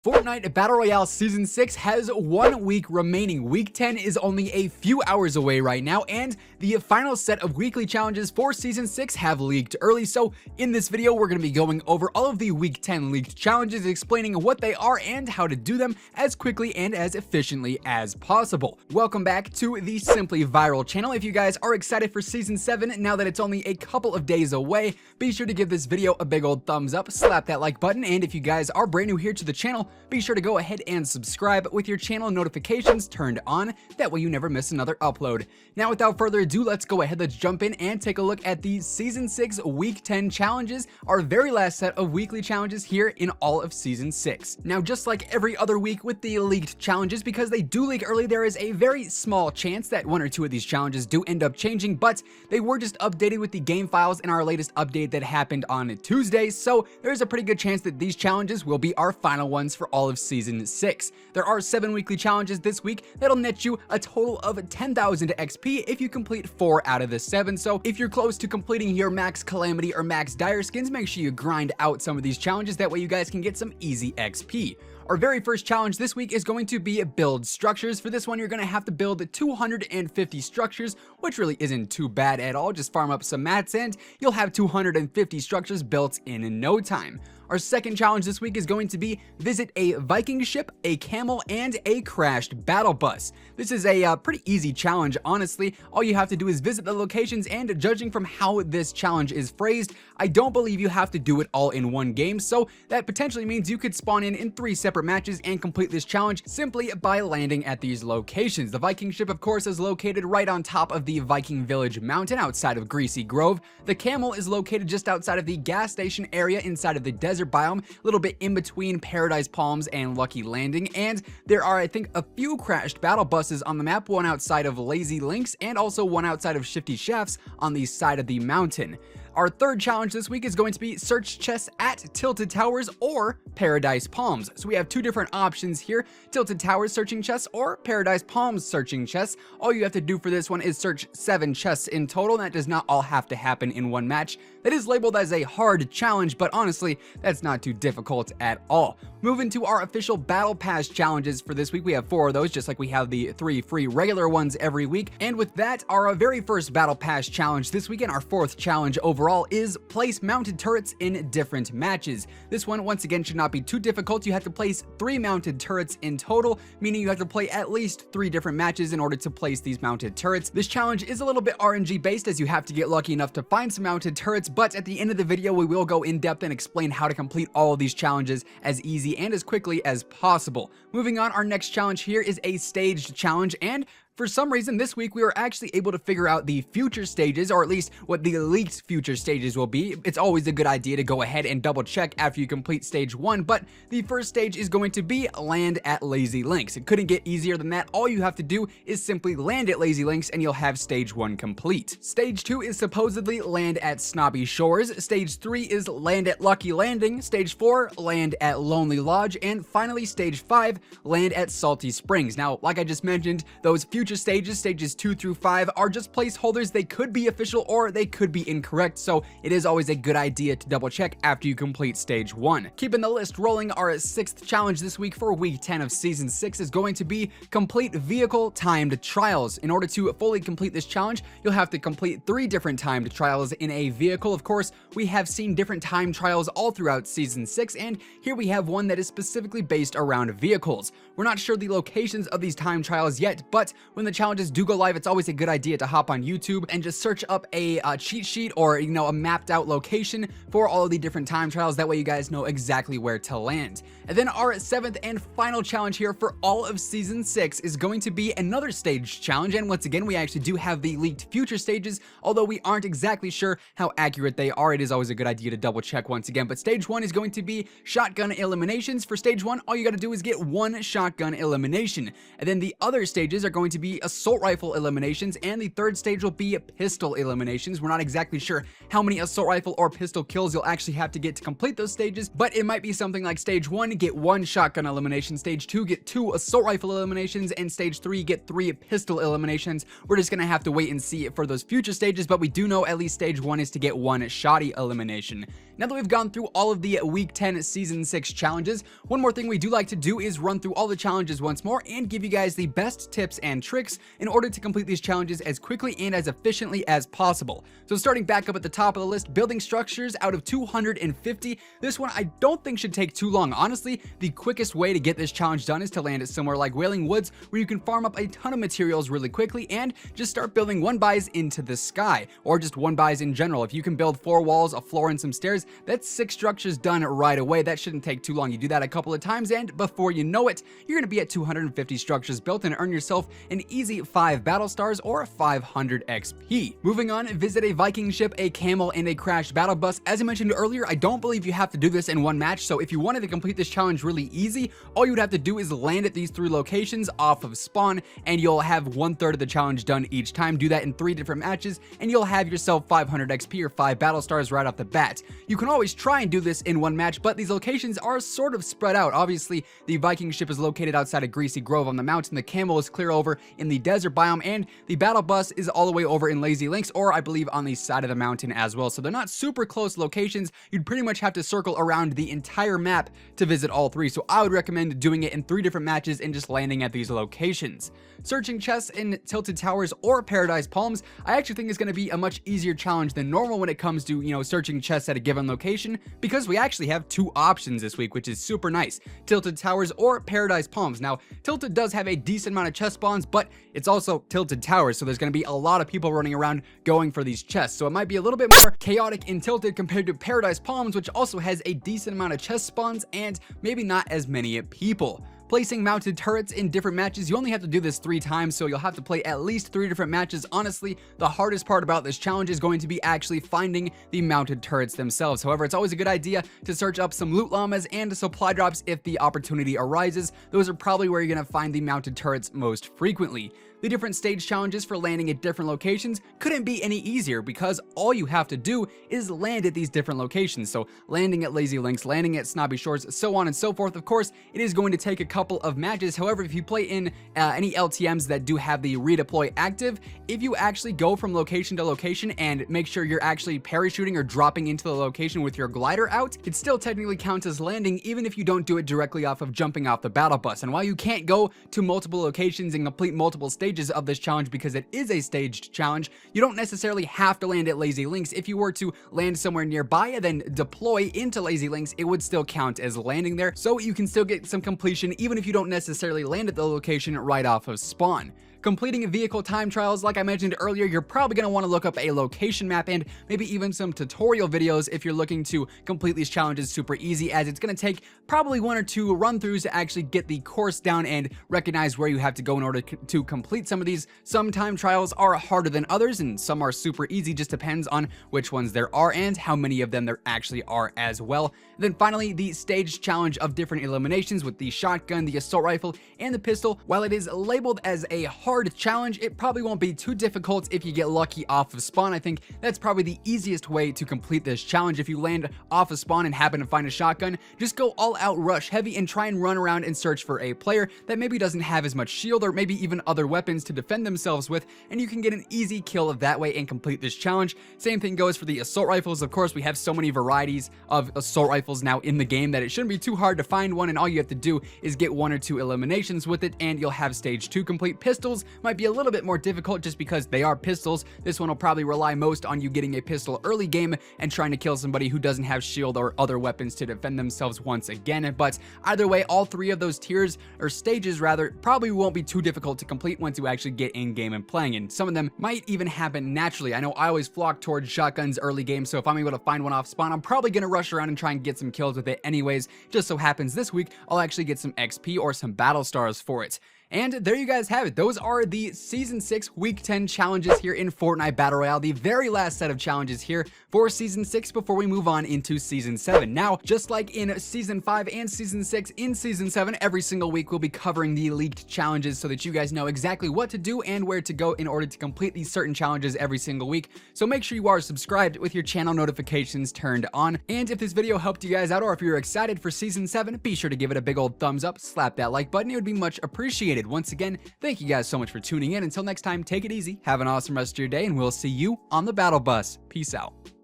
Fortnite Battle Royale Season 6 has 1 week remaining. Week 10 is only a few hours away right now, and the final set of weekly challenges for Season 6 have leaked early. So in this video, we're going to be going over all of the Week 10 leaked challenges, explaining what they are and how to do them as quickly and as efficiently as possible. Welcome back to the Simply Viral channel. If you guys are excited for Season 7, now that it's only a couple of days away, be sure to give this video a big old thumbs up, slap that like button, and if you guys are brand new here to the channel, be sure to go ahead and subscribe with your channel notifications turned on. That way you never miss another upload. Now, without further ado, let's go ahead, let's jump in and take a look at the Season 6 Week 10 challenges, our very last set of weekly challenges here in all of Season 6. Now, just like every other week with the leaked challenges, because they do leak early, there is a very small chance that one or two of these challenges do end up changing, but they were just updated with the game files in our latest update that happened on Tuesday, so there's a pretty good chance that these challenges will be our final ones for all of Season 6. There are 7 weekly challenges this week that'll net you a total of 10,000 XP if you complete 4 out of the 7, so if you're close to completing your max calamity or max dire skins, make sure you grind out some of these challenges, that way you guys can get some easy XP. Our very first challenge this week is going to be build structures. For this one, you're going to have to build 250 structures, which really isn't too bad at all. Just farm up some mats and you'll have 250 structures built in no time. Our second challenge this week is going to be visit a Viking ship, a camel, and a crashed battle bus. This is a pretty easy challenge, honestly. All you have to do is visit the locations, and judging from how this challenge is phrased, I don't believe you have to do it all in one game, so that potentially means you could spawn in 3 separate matches and complete this challenge simply by landing at these locations. The Viking ship, of course, is located right on top of the Viking Village mountain outside of Greasy Grove. The camel is located just outside of the gas station area inside of the desert biome, a little bit in between Paradise Palms and Lucky Landing, and there are, I think, a few crashed battle buses on the map, one outside of Lazy Links and also one outside of Shifty Shafts on the side of the mountain. Our third challenge this week is going to be search chests at Tilted Towers or Paradise Palms. So we have 2 different options here, Tilted Towers searching chests or Paradise Palms searching chests. All you have to do for this one is search 7 chests in total, and that does not all have to happen in one match. That is labeled as a hard challenge, but honestly, that's not too difficult at all. Moving to our official Battle Pass challenges for this week, we have 4 of those, just like we have the 3 free regular ones every week. And with that, our very first Battle Pass challenge this weekend, our 4th challenge overall, is place mounted turrets in different matches. This one, once again, should not be too difficult. You have to place 3 mounted turrets in total, meaning you have to play at least 3 different matches in order to place these mounted turrets. This challenge is a little bit RNG based, as you have to get lucky enough to find some mounted turrets, but at the end of the video, we will go in depth and explain how to complete all of these challenges as easy and as quickly as possible. Moving on, our next challenge here is a staged challenge, and for some reason this week we were actually able to figure out the future stages, or at least what the leaked future stages will be. It's always a good idea to go ahead and double check after you complete stage 1, but the first stage is going to be land at Lazy Links. It couldn't get easier than that. All you have to do is simply land at Lazy Links and you'll have stage 1 complete. Stage 2 is supposedly land at Snobby Shores. Stage 3 is land at Lucky Landing. Stage 4, land at Lonely Lodge. And finally, stage 5, land at Salty Springs. Now, like I just mentioned, those future stages, stages 2 through 5, are just placeholders. They could be official or they could be incorrect, so it is always a good idea to double check after you complete stage 1. Keeping the list rolling, our 6th challenge this week for week 10 of season 6 is going to be complete vehicle timed trials. In order to fully complete this challenge, you'll have to complete 3 different timed trials in a vehicle. Of course, we have seen different time trials all throughout season 6, and here we have one that is specifically based around vehicles. We're not sure the locations of these time trials yet, but when the challenges do go live, it's always a good idea to hop on YouTube and just search up a cheat sheet or, a mapped out location for all of the different time trials. That way you guys know exactly where to land. And then our 7th and final challenge here for all of season 6 is going to be another stage challenge. And once again, we actually do have the leaked future stages, although we aren't exactly sure how accurate they are. It is always a good idea to double check once again. But stage 1 is going to be shotgun eliminations. For stage 1, all you got to do is get 1 shotgun elimination. And then the other stages are going to to be assault rifle eliminations, and the third stage will be pistol eliminations. We're not exactly sure how many assault rifle or pistol kills you'll actually have to get to complete those stages, but it might be something like stage 1, get 1 shotgun elimination, stage 2, get 2 assault rifle eliminations, and stage 3, get 3 pistol eliminations. We're just gonna have to wait and see for those future stages, but we do know at least stage 1 is to get 1 shoddy elimination. Now that we've gone through all of the week 10 season 6 challenges, one more thing we do like to do is run through all the challenges once more and give you guys the best tips and tricks in order to complete these challenges as quickly and as efficiently as possible. So starting back up at the top of the list, building structures out of 250. This one I don't think should take too long. Honestly, the quickest way to get this challenge done is to land it somewhere like Wailing Woods, where you can farm up a ton of materials really quickly and just start building 1-bys into the sky, or just 1-bys in general. If you can build 4 walls, a floor, and some stairs, that's 6 structures done right away. That shouldn't take too long. You do that a couple of times, and before you know it, you're going to be at 250 structures built and earn yourself an easy 5 battle stars or 500 XP. Moving on, visit a Viking ship, a camel, and a crashed battle bus. As I mentioned earlier, I don't believe you have to do this in one match, so if you wanted to complete this challenge really easy, all you would have to do is land at these 3 locations off of spawn, and you'll have 1/3 of the challenge done each time. Do that in 3 different matches, and you'll have yourself 500 XP or 5 battle stars right off the bat. You can always try and do this in one match, but these locations are sort of spread out. Obviously, the Viking ship is located outside of Greasy Grove on the mountain, the camel is clear over in the desert biome, and the battle bus is all the way over in Lazy Links, or I believe on the side of the mountain as well. So they're not super close locations. You'd pretty much have to circle around the entire map to visit all 3. So I would recommend doing it in 3 different matches and just landing at these locations. Searching chests in Tilted Towers or Paradise Palms, I actually think is going to be a much easier challenge than normal when it comes to, searching chests at a given location, because we actually have 2 options this week, which is super nice. Tilted Towers or Paradise Palms. Now, Tilted does have a decent amount of chest spawns, but it's also Tilted Towers, so there's going to be a lot of people running around going for these chests. So it might be a little bit more chaotic in Tilted compared to Paradise Palms, which also has a decent amount of chest spawns and maybe not as many people. Placing mounted turrets in different matches, you only have to do this 3 times, so you'll have to play at least 3 different matches. Honestly, the hardest part about this challenge is going to be actually finding the mounted turrets themselves. However, it's always a good idea to search up some loot llamas and supply drops if the opportunity arises. Those are probably where you're going to find the mounted turrets most frequently. The different stage challenges for landing at different locations couldn't be any easier, because all you have to do is land at these different locations. So landing at Lazy Links, landing at Snobby Shores, so on and so forth. Of course, it is going to take a couple of matches. However, if you play in any LTMs that do have the redeploy active, if you actually go from location to location and make sure you're actually parachuting or dropping into the location with your glider out, it still technically counts as landing, even if you don't do it directly off of jumping off the battle bus. And while you can't go to multiple locations and complete multiple stages of this challenge because it is a staged challenge, you don't necessarily have to land at Lazy Links. If you were to land somewhere nearby and then deploy into Lazy Links, it would still count as landing there, so you can still get some completion even if you don't necessarily land at the location right off of spawn. Completing vehicle time trials, like I mentioned earlier, you're probably going to want to look up a location map and maybe even some tutorial videos if you're looking to complete these challenges super easy, as it's going to take probably 1 or 2 run-throughs to actually get the course down and recognize where you have to go in order to complete some of these. Some time trials are harder than others, and some are super easy. Just depends on which ones there are and how many of them there actually are as well. And then finally, the staged challenge of different eliminations with the shotgun, the assault rifle, and the pistol. While it is labeled as a hard challenge, it probably won't be too difficult if you get lucky off of spawn. I think that's probably the easiest way to complete this challenge. If you land off of spawn and happen to find a shotgun, just go all out rush heavy and try and run around and search for a player that maybe doesn't have as much shield or maybe even other weapons to defend themselves with, and you can get an easy kill that way and complete this challenge. Same thing goes for the assault rifles. Of course, we have so many varieties of assault rifles now in the game that it shouldn't be too hard to find one, and all you have to do is get 1 or 2 eliminations with it and you'll have stage 2 complete. Pistols might be a little bit more difficult just because they are pistols. This one will probably rely most on you getting a pistol early game and trying to kill somebody who doesn't have shield or other weapons to defend themselves once again. But either way, all 3 of those tiers, or stages rather, probably won't be too difficult to complete once you actually get in game and playing, and some of them might even happen naturally. I know I always flock towards shotguns early game, so if I'm able to find one off spawn, I'm probably going to rush around and try and get some kills with it anyways. Just so happens this week I'll actually get some XP or some battle stars for it. And there you guys have it. Those are the Season 6 Week 10 challenges here in Fortnite Battle Royale, the very last set of challenges here for Season 6 before we move on into Season 7. Now, just like in Season 5 and Season 6, in Season 7, every single week we'll be covering the leaked challenges so that you guys know exactly what to do and where to go in order to complete these certain challenges every single week. So make sure you are subscribed with your channel notifications turned on. And if this video helped you guys out, or if you're excited for Season 7, be sure to give it a big old thumbs up, slap that like button. It would be much appreciated. Once again, thank you guys so much for tuning in. Until next time, take it easy, have an awesome rest of your day, and we'll see you on the battle bus. Peace out.